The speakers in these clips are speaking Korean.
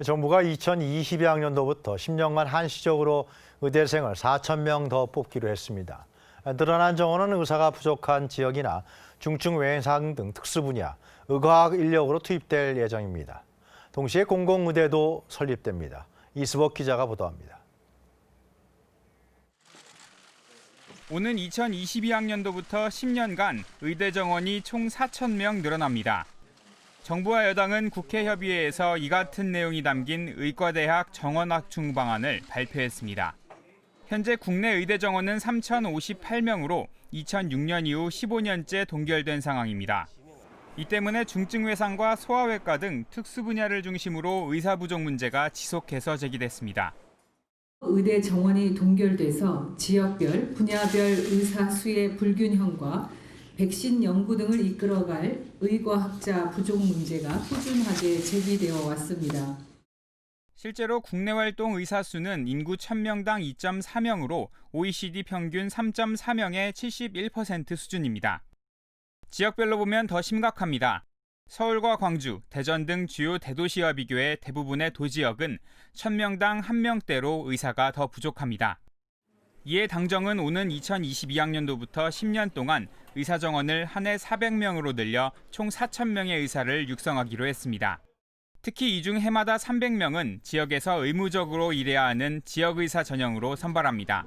정부가 2022학년도부터 10년간 한시적으로 의대생을 4,000명 더 뽑기로 했습니다. 늘어난 정원은 의사가 부족한 지역이나 중증 외상 등 특수 분야, 의과학 인력으로 투입될 예정입니다. 동시에 공공의대도 설립됩니다. 이수복 기자가 보도합니다. 오는 2022학년도부터 10년간 의대 정원이 총 4,000명 늘어납니다. 정부와 여당은 국회협의회에서 이 같은 내용이 담긴 의과대학 정원 확충 방안을 발표했습니다. 현재 국내 의대 정원은 3,058명으로 2006년 이후 15년째 동결된 상황입니다. 이 때문에 중증 외상과 소아외과 등 특수 분야를 중심으로 의사 부족 문제가 지속해서 제기됐습니다. 의대 정원이 동결돼서 지역별, 분야별 의사 수의 불균형과 백신 연구 등을 이끌어갈 의과학자 부족 문제가 꾸준하게 제기되어 왔습니다. 실제로 국내 활동 의사 수는 인구 1,000명당 2.4명으로 OECD 평균 3.4명의 71% 수준입니다. 지역별로 보면 더 심각합니다. 서울과 광주, 대전 등 주요 대도시와 비교해 대부분의 도지역은 1,000명당 1명대로 의사가 더 부족합니다. 이에 당정은 오는 2022학년도부터 10년 동안 의사 정원을 한 해 400명으로 늘려 총 4,000명의 의사를 육성하기로 했습니다. 특히 이 중 해마다 300명은 지역에서 의무적으로 일해야 하는 지역의사 전형으로 선발합니다.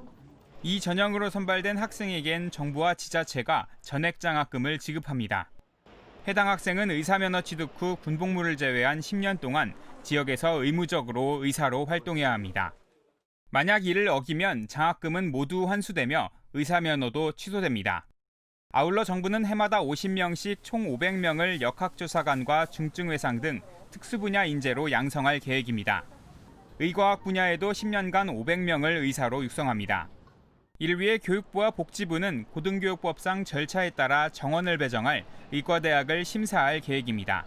이 전형으로 선발된 학생에겐 정부와 지자체가 전액장학금을 지급합니다. 해당 학생은 의사면허 취득 후 군복무를 제외한 10년 동안 지역에서 의무적으로 의사로 활동해야 합니다. 만약 이를 어기면 장학금은 모두 환수되며 의사면허도 취소됩니다. 아울러 정부는 해마다 50명씩 총 500명을 역학조사관과 중증외상 등 특수분야 인재로 양성할 계획입니다. 의과학 분야에도 10년간 500명을 의사로 육성합니다. 이를 위해 교육부와 복지부는 고등교육법상 절차에 따라 정원을 배정할 의과대학을 심사할 계획입니다.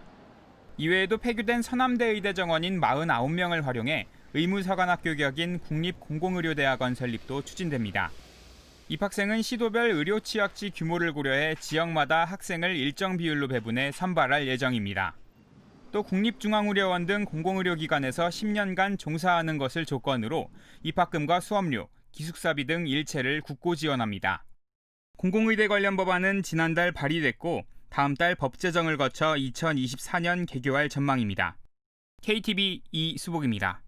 이외에도 폐교된 서남대 의대 정원인 49명을 활용해 의무사관학교 격인 국립공공의료대학원 설립도 추진됩니다. 입학생은 시도별 의료 취약지 규모를 고려해 지역마다 학생을 일정 비율로 배분해 선발할 예정입니다. 또 국립중앙의료원 등 공공의료기관에서 10년간 종사하는 것을 조건으로 입학금과 수업료, 기숙사비 등 일체를 국고 지원합니다. 공공의대 관련 법안은 지난달 발의됐고 다음 달 법 제정을 거쳐 2024년 개교할 전망입니다. KTV 이수복입니다.